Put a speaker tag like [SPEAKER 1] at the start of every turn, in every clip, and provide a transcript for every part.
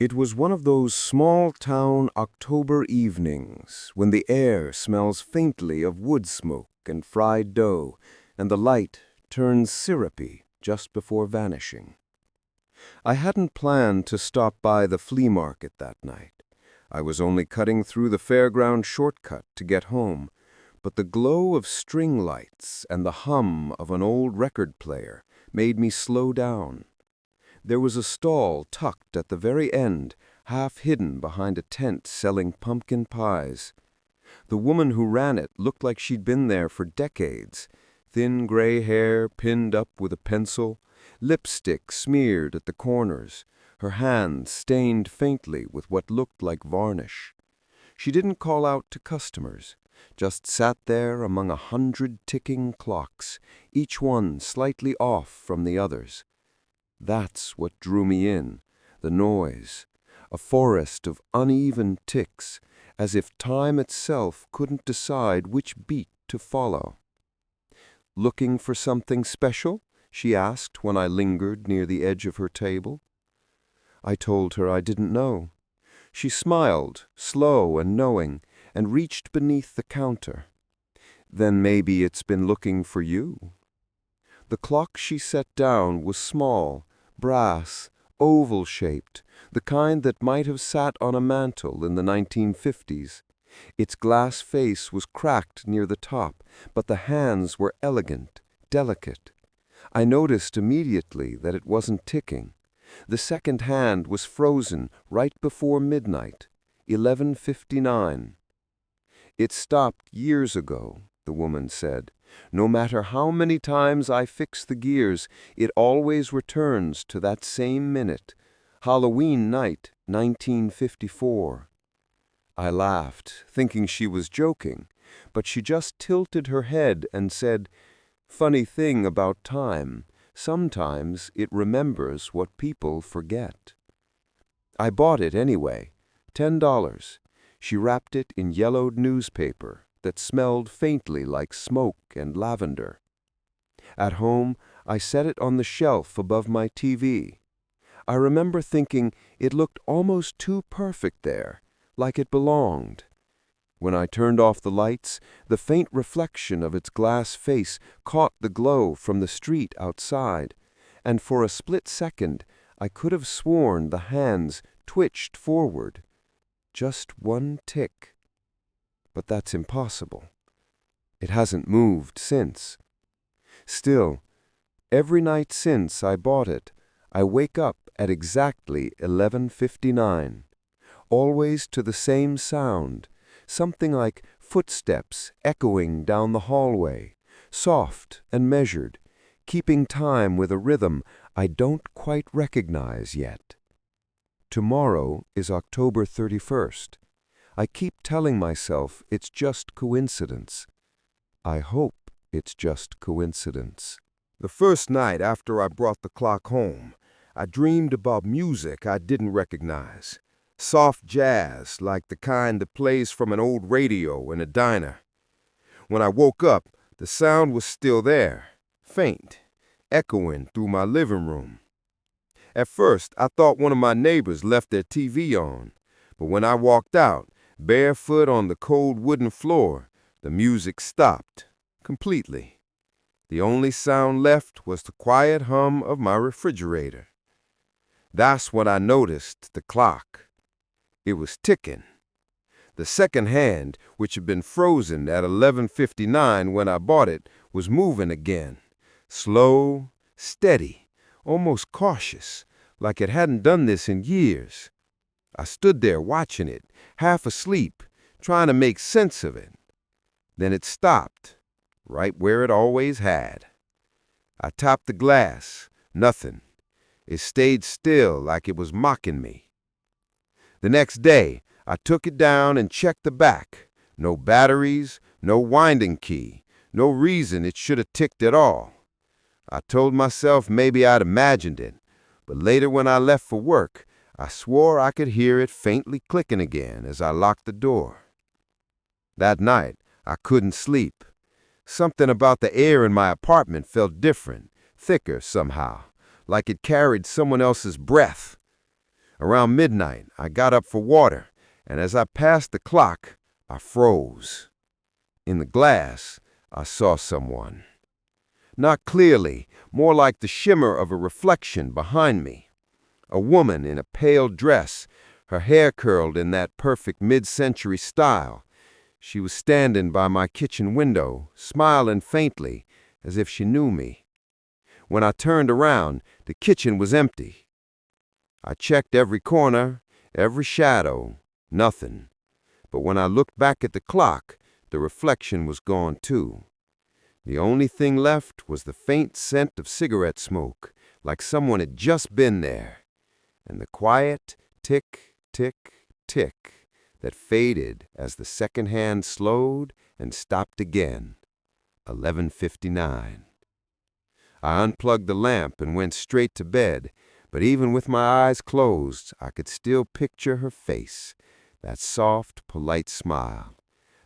[SPEAKER 1] It was one of those small-town October evenings when the air smells faintly of wood smoke and fried dough, and the light turns syrupy just before vanishing. I hadn't planned to stop by the flea market that night. I was only cutting through the fairground shortcut to get home, but the glow of string lights and the hum of an old record player made me slow down. There was a stall tucked at the very end, half hidden behind a tent selling pumpkin pies. The woman who ran it looked like she'd been there for decades. Thin gray hair pinned up with a pencil, lipstick smeared at the corners, her hands stained faintly with what looked like varnish. She didn't call out to customers, just sat there among 100 ticking clocks, each one slightly off from the others. That's what drew me in, the noise, a forest of uneven ticks, as if time itself couldn't decide which beat to follow. "Looking for something special?" she asked when I lingered near the edge of her table. I told her I didn't know. She smiled, slow and knowing, and reached beneath the counter. "Then maybe it's been looking for you." The clock she set down was small, brass, oval-shaped, the kind that might have sat on a mantel in the 1950s. Its glass face was cracked near the top, but the hands were elegant, delicate. I noticed immediately that it wasn't ticking. The second hand was frozen right before midnight, 11:59. "It stopped years ago," the woman said. "No matter how many times I fix the gears, it always returns to that same minute. Halloween night, 1954. I laughed, thinking she was joking, but she just tilted her head and said, "Funny thing about time, sometimes it remembers what people forget." I bought it anyway, $10. She wrapped it in yellowed newspaper that smelled faintly like smoke and lavender. At home, I set it on the shelf above my TV. I remember thinking it looked almost too perfect there, like it belonged. When I turned off the lights, the faint reflection of its glass face caught the glow from the street outside, and for a split second I could have sworn the hands twitched forward. Just one tick. But that's impossible. It hasn't moved since. Still, every night since I bought it, I wake up at exactly 11:59, always to the same sound, something like footsteps echoing down the hallway, soft and measured, keeping time with a rhythm I don't quite recognize yet. Tomorrow is October 31st. I keep telling myself it's just coincidence. I hope it's just coincidence. The first night after I brought the clock home, I dreamed about music I didn't recognize. Soft jazz, like the kind that plays from an old radio in a diner. When I woke up, the sound was still there, faint, echoing through my living room. At first, I thought one of my neighbors left their TV on, but when I walked out, barefoot on the cold wooden floor, the music stopped completely. The only sound left was the quiet hum of my refrigerator. That's when I noticed the clock. It was ticking. The second hand, which had been frozen at 11:59 when I bought it, was moving again. Slow, steady, almost cautious, like it hadn't done this in years. I stood there watching it, half asleep, trying to make sense of it. Then it stopped, right where it always had. I tapped the glass. Nothing. It stayed still like it was mocking me. The next day, I took it down and checked the back. No batteries, no winding key, no reason it should have ticked at all. I told myself maybe I'd imagined it, but later when I left for work, I swore I could hear it faintly clicking again as I locked the door. That night, I couldn't sleep. Something about the air in my apartment felt different, thicker somehow, like it carried someone else's breath.
[SPEAKER 2] Around midnight, I got up for water, and as I passed the clock, I froze. In the glass, I saw someone. Not clearly, more like the shimmer of a reflection behind me. A woman in a pale dress, her hair curled in that perfect mid-century style. She was standing by my kitchen window, smiling faintly, as if she knew me. When I turned around, the kitchen was empty. I checked every corner, every shadow, nothing. But when I looked back at the clock, the reflection was gone too. The only thing left was the faint scent of cigarette smoke, like someone had just been there, and the quiet tick, tick, tick that faded as the second hand slowed and stopped again. 11:59. I unplugged the lamp and went straight to bed, but even with my eyes closed, I could still picture her face, that soft, polite smile,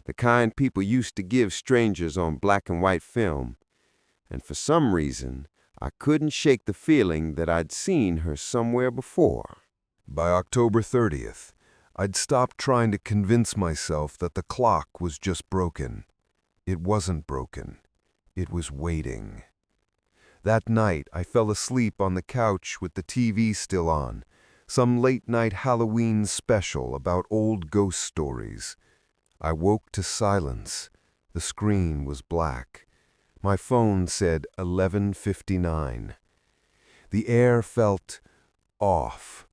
[SPEAKER 2] the kind people used to give strangers on black and white film. And for some reason, I couldn't shake the feeling that I'd seen her somewhere before.
[SPEAKER 1] By October 30th, I'd stopped trying to convince myself that the clock was just broken. It wasn't broken. It was waiting. That night, I fell asleep on the couch with the TV still on, some late-night Halloween special about old ghost stories. I woke to silence. The screen was black. My phone said 11:59. The air felt off,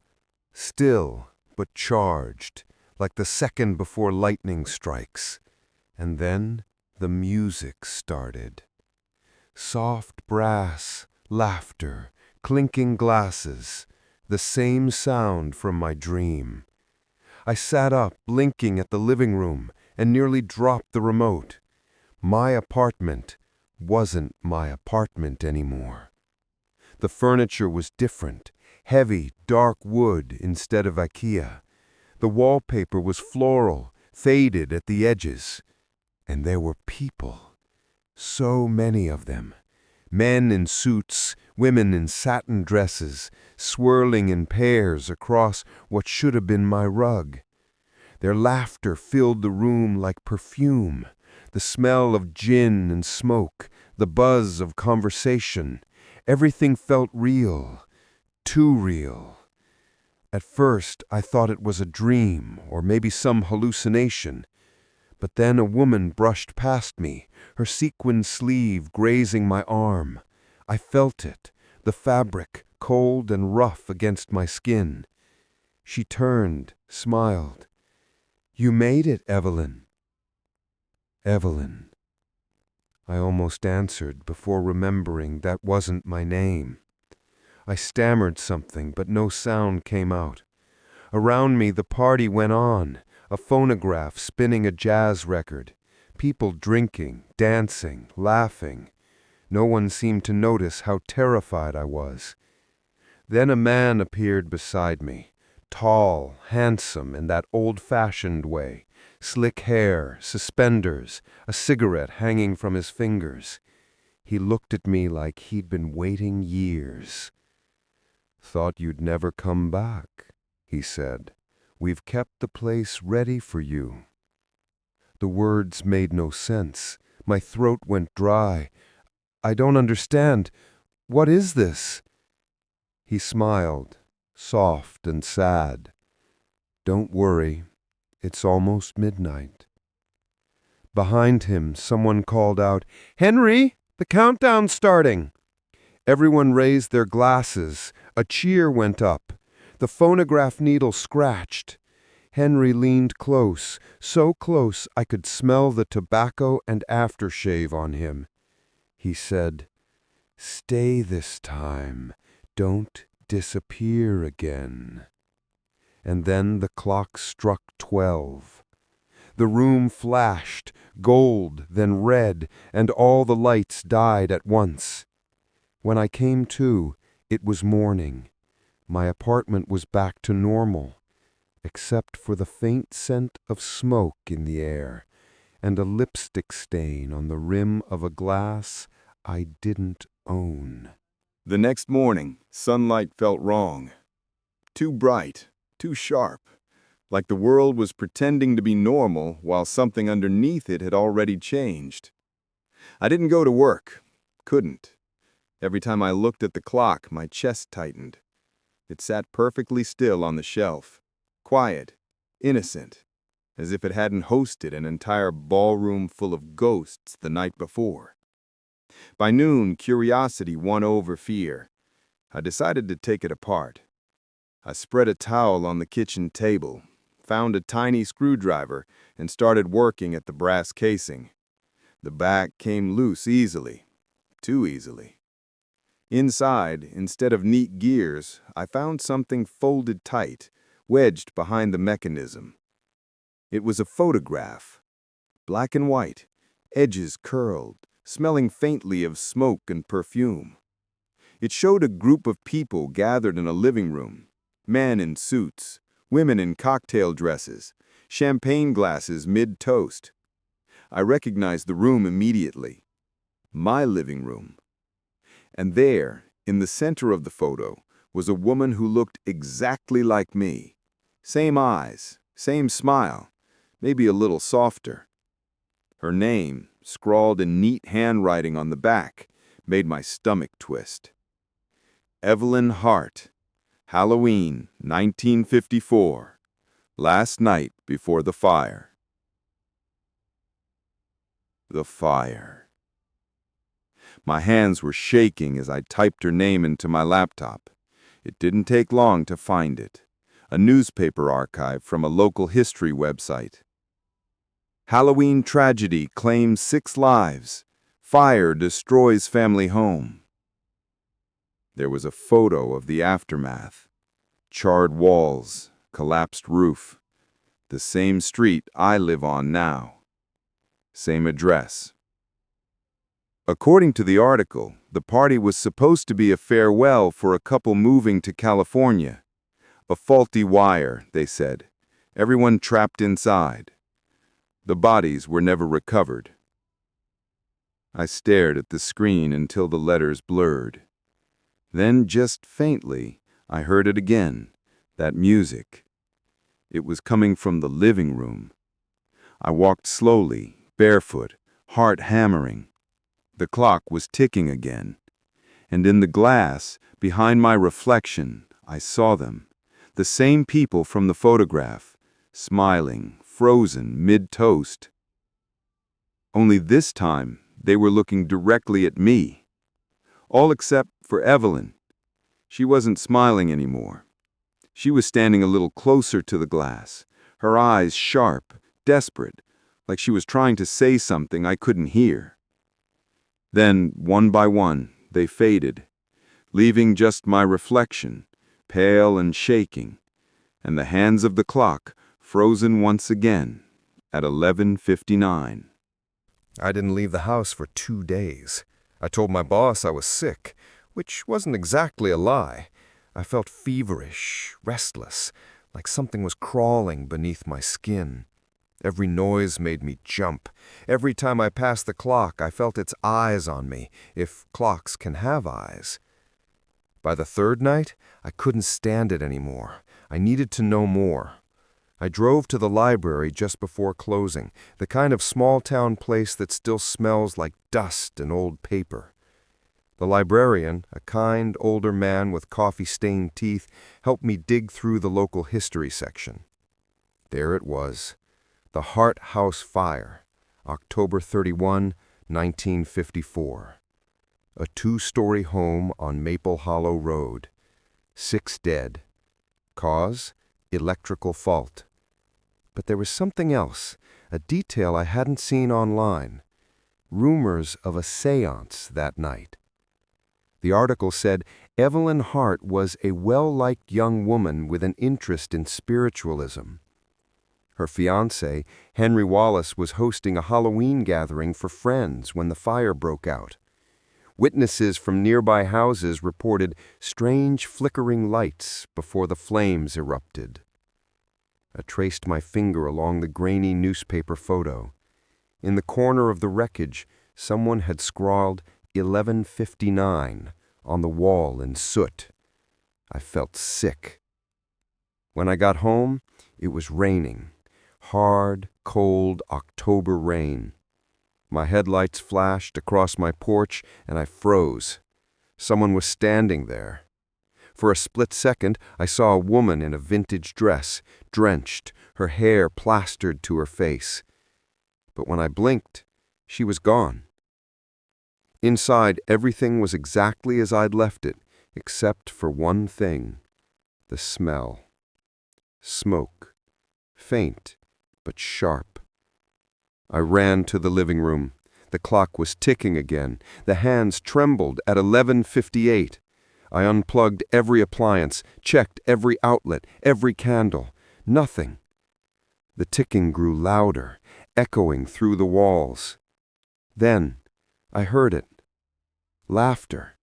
[SPEAKER 1] still but charged, like the second before lightning strikes. And then the music started. Soft brass, laughter, clinking glasses, the same sound from my dream. I sat up, blinking at the living room, and nearly dropped the remote. My apartment wasn't my apartment anymore. The furniture was different, heavy, dark wood instead of IKEA. The wallpaper was floral, faded at the edges. And there were people. So many of them. Men in suits, women in satin dresses, swirling in pairs across what should have been my rug. Their laughter filled the room like perfume, the smell of gin and smoke, the buzz of conversation. Everything felt real, too real. At first, I thought it was a dream or maybe some hallucination. But then a woman brushed past me, her sequin sleeve grazing my arm. I felt it, the fabric, cold and rough against my skin. She turned, smiled. "You made it, Evelyn." Evelyn. I almost answered before remembering that wasn't my name. I stammered something, but no sound came out. Around me the party went on, a phonograph spinning a jazz record, people drinking, dancing, laughing. No one seemed to notice how terrified I was. Then a man appeared beside me, tall, handsome in that old-fashioned way, slick hair, suspenders, a cigarette hanging from his fingers. He looked at me like he'd been waiting years. "Thought you'd never come back," he said. "We've kept the place ready for you." The words made no sense. My throat went dry. "I don't understand. What is this?" He smiled, soft and sad. "Don't worry. It's almost midnight." Behind him, someone called out, "Henry, the countdown's starting." Everyone raised their glasses. A cheer went up. The phonograph needle scratched. Henry leaned close, so close I could smell the tobacco and aftershave on him. He said, "Stay this time. Don't disappear again." And then the clock struck 12. The room flashed, gold, then red, and all the lights died at once. When I came to, it was morning. My apartment was back to normal, except for the faint scent of smoke in the air and a lipstick stain on the rim of a glass I didn't own.
[SPEAKER 3] The next morning, sunlight felt wrong. Too bright, too sharp, like the world was pretending to be normal while something underneath it had already changed. I didn't go to work. Couldn't. Every time I looked at the clock, my chest tightened. It sat perfectly still on the shelf, quiet, innocent, as if it hadn't hosted an entire ballroom full of ghosts the night before. By noon, curiosity won over fear. I decided to take it apart. I spread a towel on the kitchen table, found a tiny screwdriver, and started working at the brass casing. The back came loose easily, too easily. Inside, instead of neat gears, I found something folded tight, wedged behind the mechanism. It was a photograph, black and white, edges curled, smelling faintly of smoke and perfume. It showed a group of people gathered in a living room, men in suits, women in cocktail dresses, champagne glasses mid-toast. I recognized the room immediately. My living room. And there, in the center of the photo, was a woman who looked exactly like me. Same eyes, same smile, maybe a little softer. Her name, scrawled in neat handwriting on the back, made my stomach twist. Evelyn Hart, Halloween, 1954. Last night before the fire. The fire. My hands were shaking as I typed her name into my laptop. It didn't take long to find it. A newspaper archive from a local history website. Halloween tragedy claims 6 lives. Fire destroys family home. There was a photo of the aftermath. Charred walls, collapsed roof. The same street I live on now. Same address. According to the article, the party was supposed to be a farewell for a couple moving to California. A faulty wire, they said. Everyone trapped inside. The bodies were never recovered. I stared at the screen until the letters blurred. Then, just faintly, I heard it again, that music. It was coming from the living room. I walked slowly, barefoot, heart hammering. The clock was ticking again, and in the glass, behind my reflection, I saw them, the same people from the photograph, smiling, frozen, mid-toast. Only this time, they were looking directly at me. All except for Evelyn. She wasn't smiling anymore. She was standing a little closer to the glass, her eyes sharp, desperate, like she was trying to say something I couldn't hear. Then, one by one, they faded, leaving just my reflection, pale and shaking, and the hands of the clock frozen once again at 11:59.
[SPEAKER 2] I didn't leave the house for 2 days. I told my boss I was sick, which wasn't exactly a lie. I felt feverish, restless, like something was crawling beneath my skin. Every noise made me jump. Every time I passed the clock, I felt its eyes on me, if clocks can have eyes. By the 3rd night, I couldn't stand it anymore. I needed to know more. I drove to the library just before closing, the kind of small-town place that still smells like dust and old paper. The librarian, a kind, older man with coffee-stained teeth, helped me dig through the local history section. There it was. The Hart House Fire, October 31, 1954. A 2-story home on Maple Hollow Road. 6 dead. Cause? Electrical fault. But there was something else, a detail I hadn't seen online. Rumors of a séance that night. The article said Evelyn Hart was a well-liked young woman with an interest in spiritualism. Her fiancé, Henry Wallace, was hosting a Halloween gathering for friends when the fire broke out. Witnesses from nearby houses reported strange flickering lights before the flames erupted. I traced my finger along the grainy newspaper photo. In the corner of the wreckage, someone had scrawled 11:59 on the wall in soot. I felt sick. When I got home, it was raining. Hard, cold October rain. My headlights flashed across my porch, and I froze. Someone was standing there. For a split second, I saw a woman in a vintage dress, drenched, her hair plastered to her face. But when I blinked, she was gone. Inside, everything was exactly as I'd left it, except for one thing: the smell. Smoke. Faint, but sharp. I ran to the living room. The clock was ticking again. The hands trembled at 11:58. I unplugged every appliance, checked every outlet, every candle. Nothing. The ticking grew louder, echoing through the walls. Then I heard it. Laughter.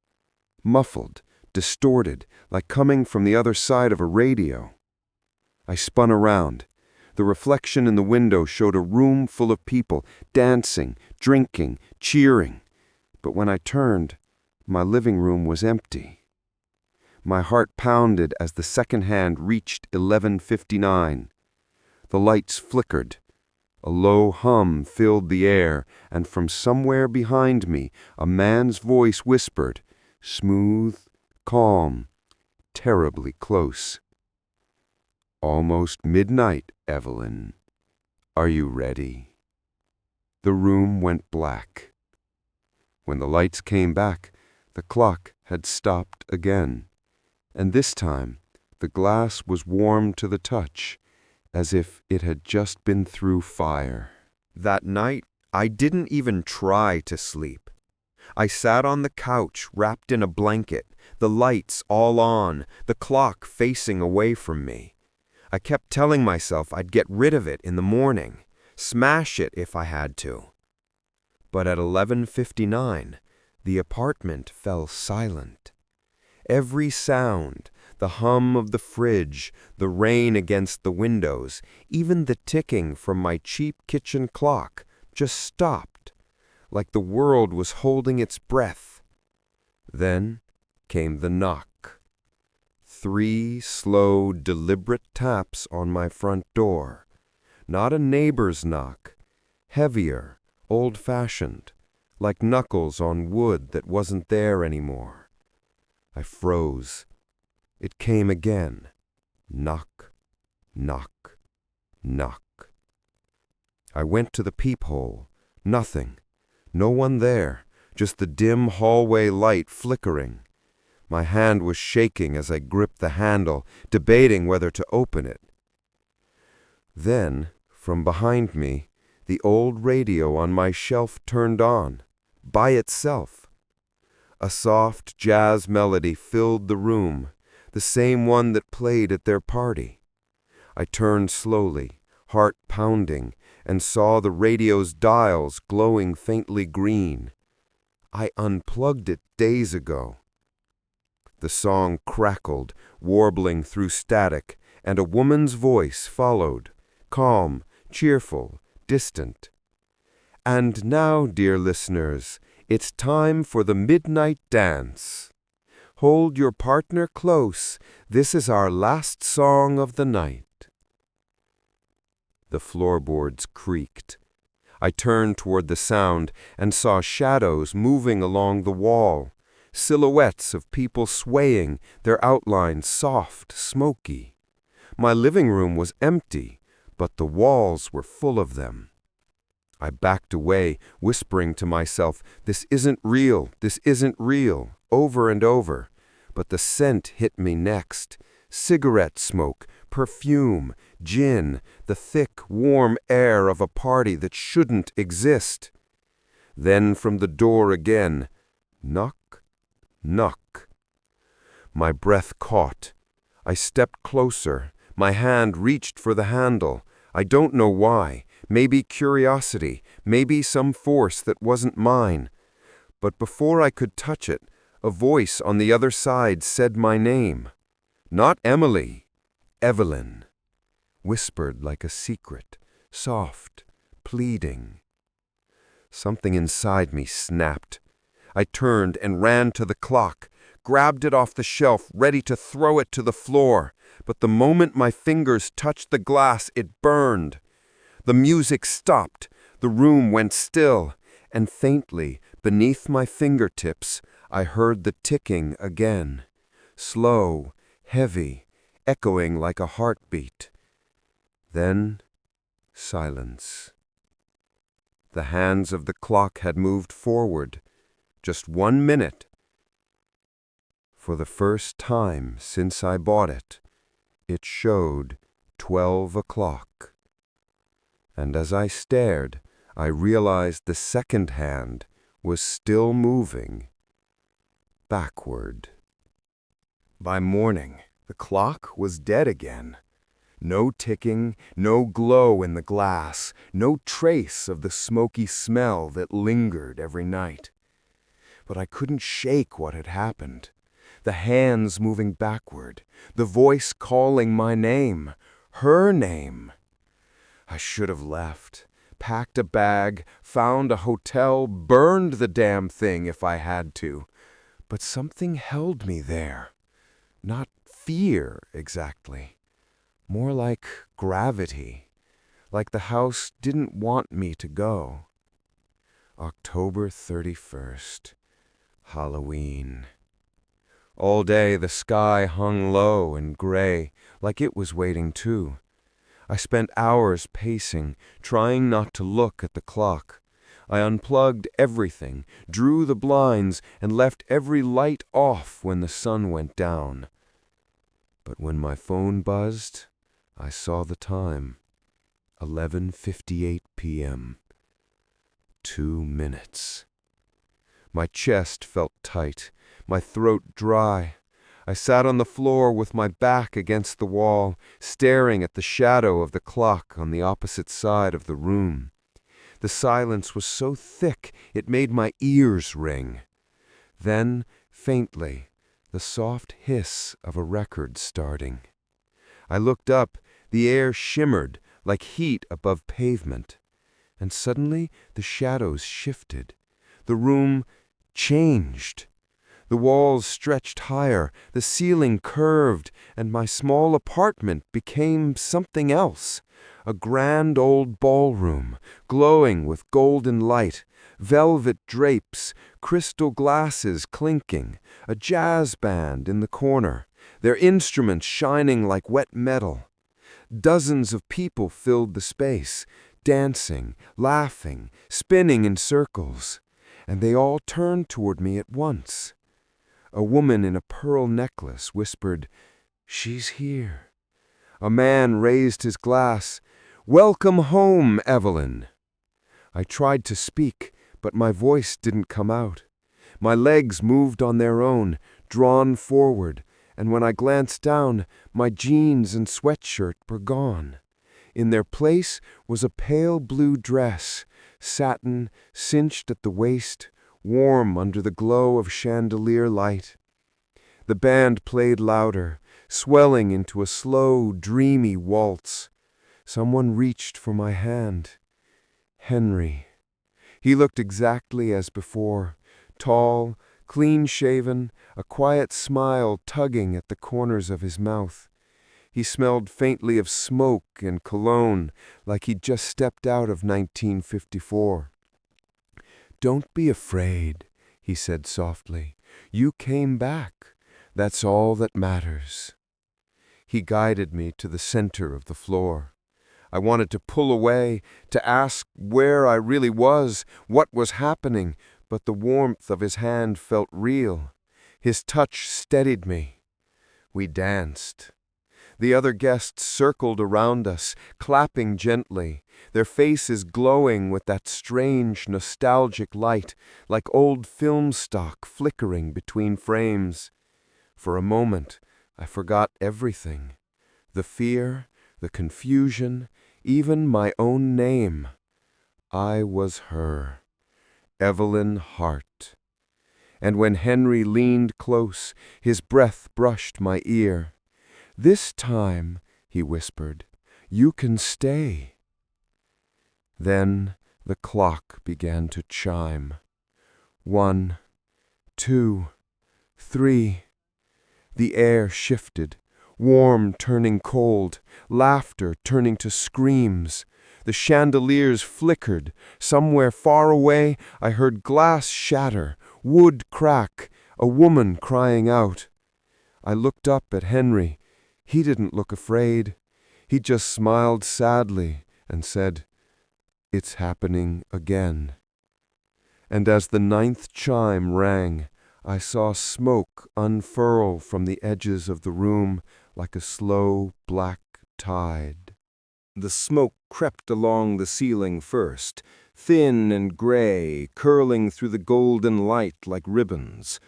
[SPEAKER 2] Muffled, distorted, like coming from the other side of a radio. I spun around. The reflection in the window showed a room full of people, dancing, drinking, cheering. But when I turned, my living room was empty. My heart pounded as the second hand reached 11:59. The lights flickered. A low hum filled the air, and from somewhere behind me, a man's voice whispered, smooth, calm, terribly close. "Almost midnight, Evelyn. Are you ready?" The room went black. When the lights came back, the clock had stopped again, and this time the glass was warm to the touch, as if it had just been through fire.
[SPEAKER 1] That night, I didn't even try to sleep. I sat on the couch wrapped in a blanket, the lights all on, the clock facing away from me. I kept telling myself I'd get rid of it in the morning, smash it if I had to. But at 11:59, the apartment fell silent. Every sound, the hum of the fridge, the rain against the windows, even the ticking from my cheap kitchen clock, just stopped, like the world was holding its breath. Then came the knock. 3 slow, deliberate taps on my front door. Not a neighbor's knock. Heavier, old-fashioned, like knuckles on wood that wasn't there anymore. I froze. It came again. Knock, knock, knock. I went to the peephole. Nothing. No one there. Just the dim hallway light flickering. My hand was shaking as I gripped the handle, debating whether to open it. Then, from behind me, the old radio on my shelf turned on, by itself. A soft jazz melody filled the room, the same one that played at their party. I turned slowly, heart pounding, and saw the radio's dials glowing faintly green. I unplugged it days ago. The song crackled, warbling through static, and a woman's voice followed, calm, cheerful, distant. And now, dear listeners, it's time for the midnight dance. Hold your partner close. This is our last song of the night. The floorboards creaked. I turned toward the sound and saw shadows moving along the wall. Silhouettes of people swaying, their outlines soft, smoky. My living room was empty, but the walls were full of them. I backed away, whispering to myself, "This isn't real, this isn't real," over and over. But the scent hit me next. Cigarette smoke, perfume, gin, the thick, warm air of a party that shouldn't exist. Then from the door again, knock, knock. My breath caught. I stepped closer. My hand reached for the handle. I don't know why. Maybe curiosity. Maybe some force that wasn't mine. But before I could touch it, a voice on the other side said my name. Not Emily. Evelyn. Whispered like a secret. Soft. Pleading. Something inside me snapped. I turned and ran to the clock, grabbed it off the shelf, ready to throw it to the floor.
[SPEAKER 2] but the moment my fingers touched the glass, it burned. The music stopped, the room went still, and faintly, beneath my fingertips, I heard the ticking again. Slow, heavy, echoing like a heartbeat. Then, silence. The hands of the clock had moved forward, just 1 minute. For the first time since I bought it, it showed 12 o'clock. And as I stared, I realized the second hand was still moving backward. By morning, the clock was dead again. No ticking, no glow in the glass, no trace of the smoky smell that lingered every night. But I couldn't shake what had happened. The hands moving backward, the voice calling my name, her name. I should have left, packed a bag, found a hotel, burned the damn thing if I had to. But something held me there. Not fear, exactly. More like gravity. Like the house didn't want me to go. October 31st. Halloween. All day the sky hung low and gray, like it was waiting too. I spent hours pacing, trying not to look at the clock. I unplugged everything, drew the blinds, and left every light off when the sun went down. But when my phone buzzed, I saw the time. 11:58 p.m. 2 minutes. My chest felt tight, my throat dry. I sat on the floor with my back against the wall, staring at the shadow of the clock on the opposite side of the room. The silence was so thick it made my ears ring. Then, faintly, the soft hiss of a record starting. I looked up, the air shimmered like heat above pavement. And suddenly the shadows shifted. The room changed. The walls stretched higher, the ceiling curved, and my small apartment became something else. A grand old ballroom, glowing with golden light, velvet drapes, crystal glasses clinking, a jazz band in the corner, their instruments shining like wet metal. Dozens of people filled the space, dancing, laughing, spinning in circles, and they all turned toward me at once. A woman in a pearl necklace whispered, "She's here." A man raised his glass. "Welcome home, Evelyn." I tried to speak, but my voice didn't come out. My legs moved on their own, drawn forward, and when I glanced down, my jeans and sweatshirt were gone. In their place was a pale blue dress, satin, cinched at the waist, warm under the glow of chandelier light. The band played louder, swelling into a slow, dreamy waltz. Someone reached for my hand. Henry. He looked exactly as before, tall, clean-shaven, a quiet smile tugging at the corners of his mouth. He smelled faintly of smoke and cologne, like he'd just stepped out of 1954. "Don't be afraid," he said softly. "You came back. That's all that matters." He guided me to the center of the floor. I wanted to pull away, to ask where I really was, what was happening, but the warmth of his hand felt real. His touch steadied me. We danced. The other guests circled around us, clapping gently, their faces glowing with that strange, nostalgic light, like old film stock flickering between frames. For a moment, I forgot everything. The fear, the confusion, even my own name. I was her, Evelyn Hart. And when Henry leaned close, his breath brushed my ear. "This time," he whispered, "you can stay." Then the clock began to chime. 1, 2, 3. The air shifted. warm turning cold, laughter turning to screams. The chandeliers flickered. Somewhere far away, I heard glass shatter, wood crack, a woman crying out. I looked up at Henry. He didn't look afraid. He just smiled sadly and said, "It's happening again." And as the 9th chime rang, I saw smoke unfurl from the edges of the room like a slow black tide. The smoke crept along the ceiling first, thin and gray, curling through the golden light like ribbons.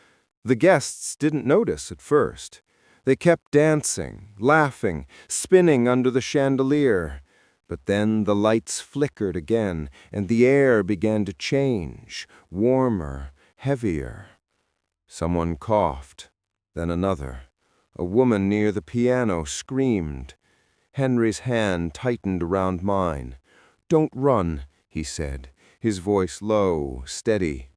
[SPEAKER 2] The guests didn't notice at first. They kept dancing, laughing, spinning under the chandelier. But then the lights flickered again, and the air began to change, warmer, heavier. Someone coughed, then another. A woman near the piano screamed. Henry's hand tightened around mine. "Don't run," he said, his voice low, steady.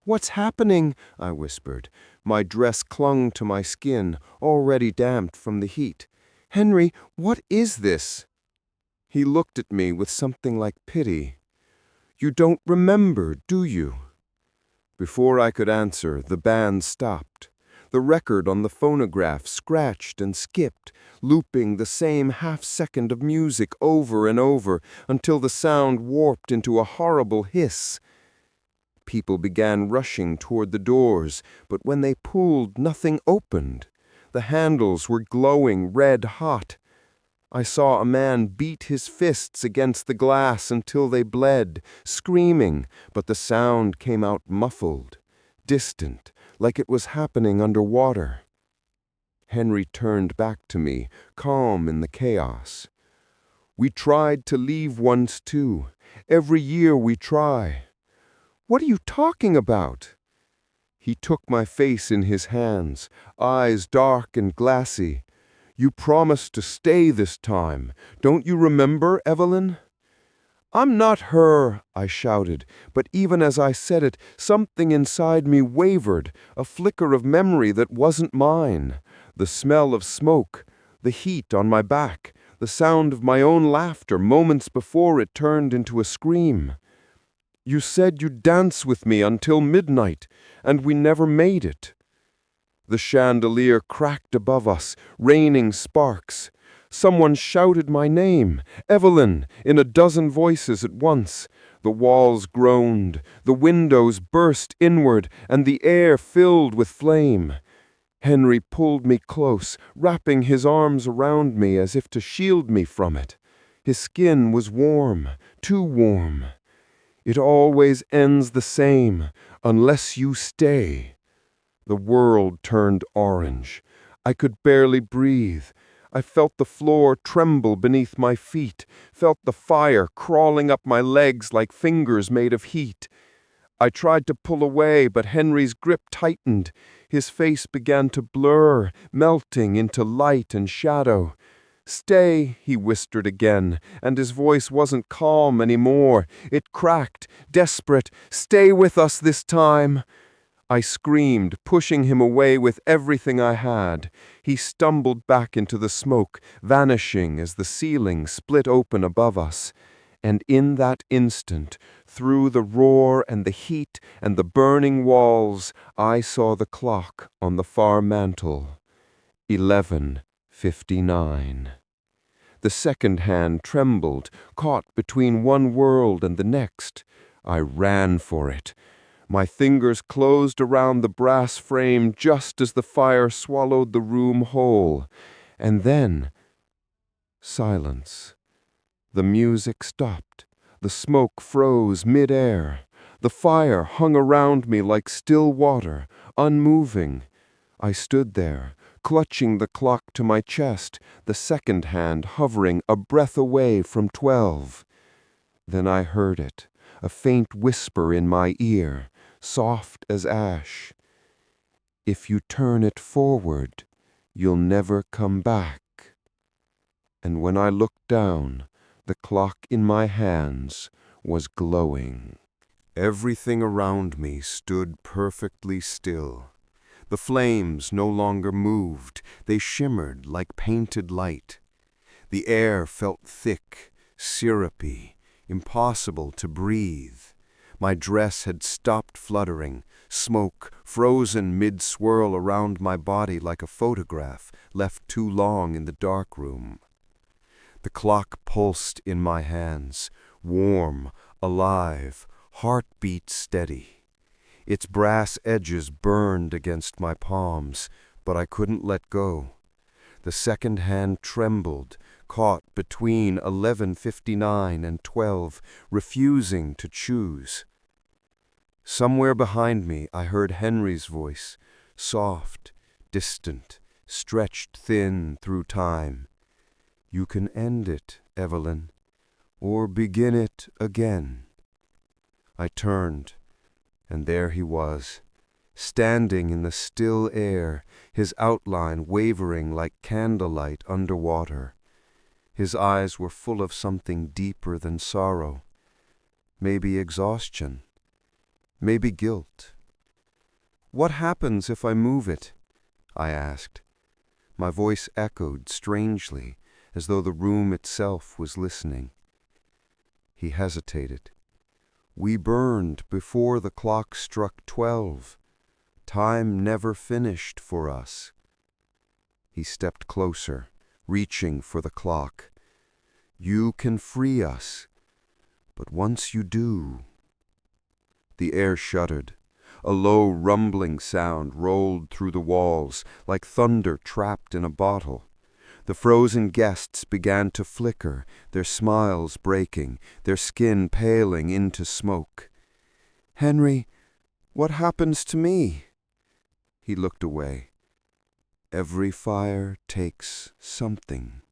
[SPEAKER 2] "What's happening?" I whispered. My dress clung to my skin, already damped from the heat. "Henry, what is this?" He looked at me with something like pity. "You don't remember, do you?" Before I could answer, the band stopped. The record on the phonograph scratched and skipped, looping the same half-second of music over and over until the sound warped into a horrible hiss. People began rushing toward the doors, but when they pulled, nothing opened. The handles were glowing red-hot. I saw a man beat his fists against the glass until they bled, screaming, but the sound came out muffled, distant, like it was happening underwater. Henry turned back to me, calm in the chaos. "We tried to leave once too. Every year we try." "What are you talking about?" He took my face in his hands, eyes dark and glassy. "You promised to stay this time. Don't you remember, Evelyn?" "I'm not her," I shouted, but even as I said it, something inside me wavered, a flicker of memory that wasn't mine. The smell of smoke, the heat on my back, the sound of my own laughter moments before it turned into a scream. "You said you'd dance with me until midnight, and we never made it." The chandelier cracked above us, raining sparks. Someone shouted my name, "Evelyn," in a dozen voices at once. The walls groaned, the windows burst inward, and the air filled with flame. Henry pulled me close, wrapping his arms around me as if to shield me from it. His skin was warm, too warm. "It always ends the same, unless you stay." The world turned orange. I could barely breathe. I felt the floor tremble beneath my feet, felt the fire crawling up my legs like fingers made of heat. I tried to pull away, but Henry's grip tightened. His face began to blur, melting into light and shadow. "Stay," he whispered again, and his voice wasn't calm anymore. It cracked, desperate. "Stay with us this time." I screamed, pushing him away with everything I had. He stumbled back into the smoke, vanishing as the ceiling split open above us. And in that instant, through the roar and the heat and the burning walls, I saw the clock on the far mantel. 11:59. The second hand trembled, caught between one world and the next. I ran for it. My fingers closed around the brass frame just as the fire swallowed the room whole. And then, silence. The music stopped. The smoke froze mid-air. The fire hung around me like still water, unmoving. I stood there, clutching the clock to my chest, the second hand hovering a breath away from 12. Then I heard it, a faint whisper in my ear, soft as ash. "If you turn it forward, you'll never come back." And when I looked down, the clock in my hands was glowing. Everything around me stood perfectly still.
[SPEAKER 1] The flames no longer moved. They shimmered like painted light. The air felt thick, syrupy, impossible to breathe. My dress had stopped fluttering, smoke frozen mid-swirl around my body like a photograph left too long in the dark room. The clock pulsed in my hands, warm, alive, heartbeat steady. Its brass edges burned against my palms, but I couldn't let go. The second hand trembled, caught between 11:59 and 12, refusing to choose. Somewhere behind me I heard Henry's voice, soft, distant, stretched thin through time. "You can end it, Evelyn, or begin it again." I turned, and there he was, standing in the still air, his outline wavering like candlelight under water. His eyes were full of something deeper than sorrow. Maybe exhaustion. Maybe guilt. "What happens if I move it?" I asked. My voice echoed strangely, as though the room itself was listening. He hesitated. "We burned before the clock struck 12. Time never finished for us." He stepped closer, reaching for the clock. "You can free us, but once you do—" The air shuddered. A low rumbling sound rolled through the walls, like thunder trapped in a bottle. The frozen guests began to flicker, their smiles breaking, their skin paling into smoke. "Henry, what happens to me?" He looked away. "Every fire takes something."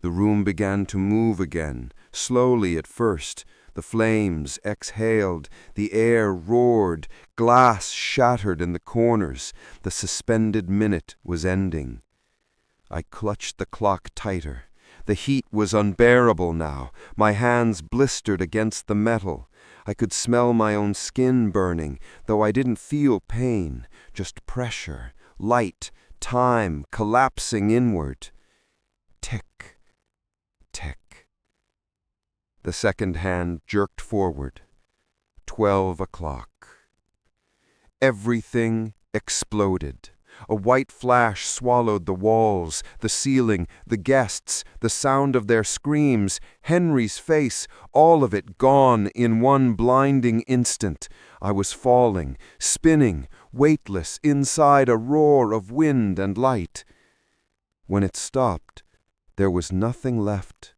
[SPEAKER 1] The room began to move again, slowly at first. The flames exhaled, the air roared, glass shattered in the corners. The suspended minute was ending. I clutched the clock tighter. The heat was unbearable now. My hands blistered against the metal. I could smell my own skin burning, though I didn't feel pain, just pressure, light, time collapsing inward. Tick, tick. The second hand jerked forward. 12 o'clock. Everything exploded. A white flash swallowed the walls, the ceiling, the guests, the sound of their screams, Henry's face, all of it gone in one blinding instant. I was falling, spinning, weightless, inside a roar of wind and light. When it stopped, there was nothing left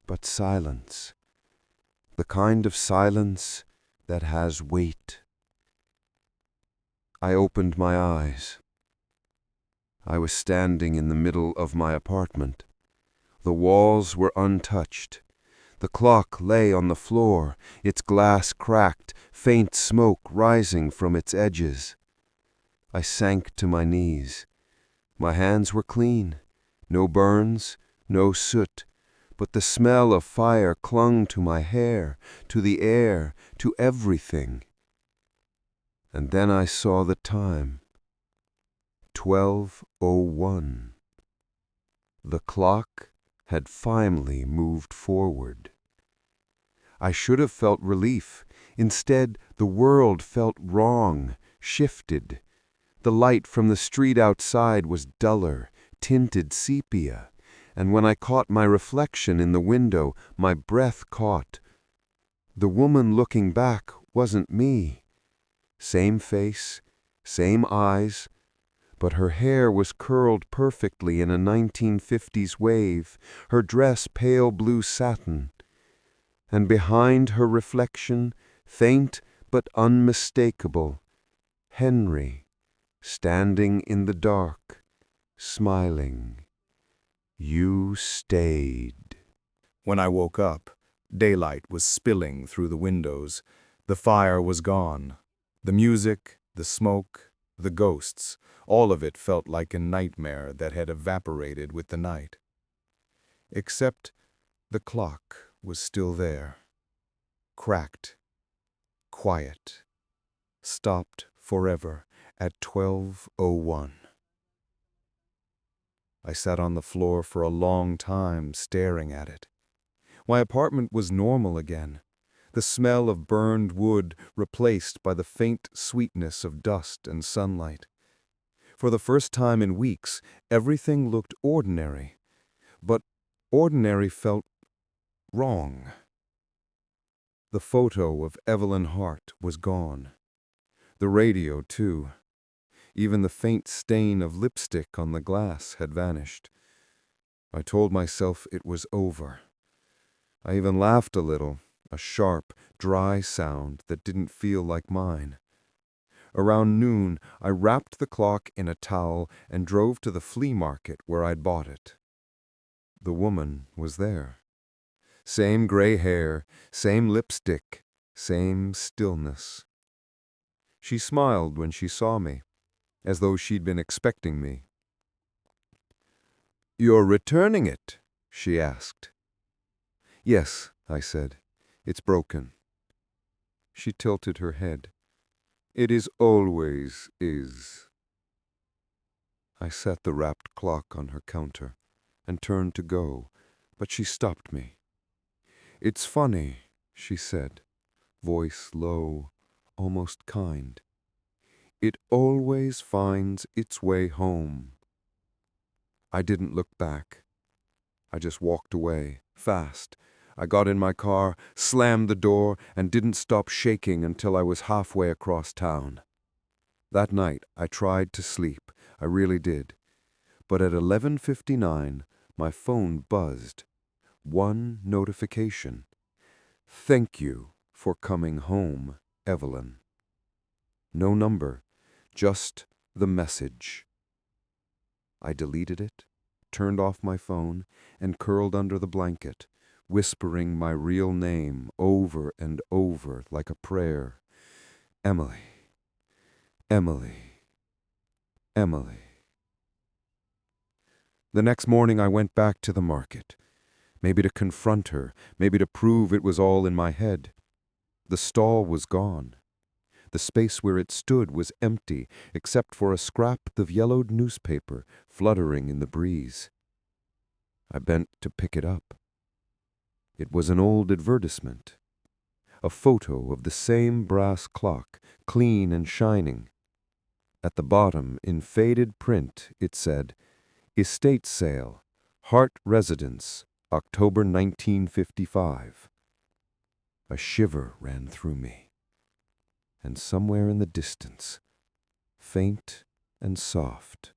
[SPEAKER 1] but silence. The kind of silence that has weight. I opened my eyes. I was standing in the middle of my apartment. The walls were untouched. The clock lay on the floor, its glass cracked, faint smoke rising from its edges. I sank to my knees. My hands were clean. No burns, no soot, but the smell of fire clung to my hair, to the air, to everything. And then I saw the time. 12:01. The clock had finally moved forward. I should have felt relief. Instead, the world felt wrong, shifted. The light from the street outside was duller, tinted sepia, and when I caught my reflection in the window, my breath caught. The woman looking back wasn't me. Same face, same eyes, but her hair was curled perfectly in a 1950s wave, her dress pale blue satin. And behind her reflection, faint but unmistakable, Henry, standing in the dark, smiling. You stayed.
[SPEAKER 3] When I woke up, daylight was spilling through the windows. The fire was gone. The music, the smoke, the ghosts, all of it felt like a nightmare that had evaporated with the night. Except the clock was still there. Cracked. Quiet. Stopped forever,
[SPEAKER 1] at 12:01. I sat on the floor for a long time staring at it. My apartment was normal again, the smell of burned wood replaced by the faint sweetness of dust and sunlight. For the first time in weeks, everything looked ordinary, but ordinary felt wrong. The photo of Evelyn Hart was gone. The radio, too. Even the faint stain of lipstick on the glass had vanished. I told myself it was over. I even laughed a little, a sharp, dry sound that didn't feel like mine. Around noon, I wrapped the clock in a towel and drove to the flea market where I'd bought it. The woman was there. Same gray hair, same lipstick, same stillness. She smiled when she saw me, as though she'd been expecting me. "You're returning it?" she asked. "Yes," I said. "It's broken." She tilted her head. "It is always is." I set the wrapped clock on her counter and turned to go, but she stopped me. "It's funny," she said, voice low, almost kind. "It always finds its way home." I didn't look back. I just walked away, fast. I got in my car, slammed the door, and didn't stop shaking until I was halfway across town. That night, I tried to sleep. I really did. But at 11:59, my phone buzzed. One notification. "Thank you for coming home, Evelyn." No number, just the message. I deleted it, turned off my phone, and curled under the blanket, whispering my real name over and over like a prayer. Emily, Emily, Emily. The next morning I went back to the market, maybe to confront her, maybe to prove it was all in my head. The stall was gone. The space where it stood was empty, except for a scrap of yellowed newspaper fluttering in the breeze. I bent to pick it up. It was an old advertisement. A photo of the same brass clock, clean and shining. At the bottom, in faded print, it said, "Estate Sale, Hart Residence, October 1955. A shiver ran through me. And somewhere in the distance, faint and soft,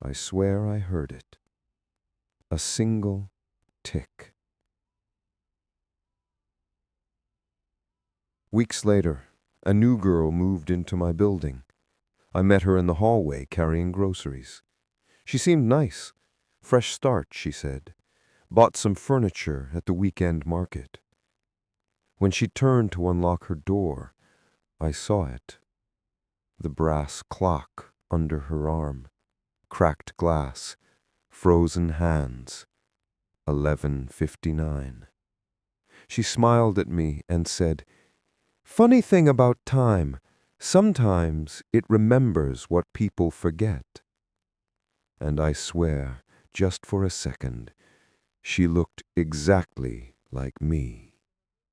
[SPEAKER 1] I swear I heard it. A single tick. Weeks later, a new girl moved into my building. I met her in the hallway carrying groceries. She seemed nice. Fresh start, she said. Bought some furniture at the weekend market. When she turned to unlock her door, I saw it. The brass clock under her arm, cracked glass, frozen hands, 11:59. She smiled at me and said, "Funny thing about time, sometimes it remembers what people forget." And I swear, just for a second, she looked exactly like me.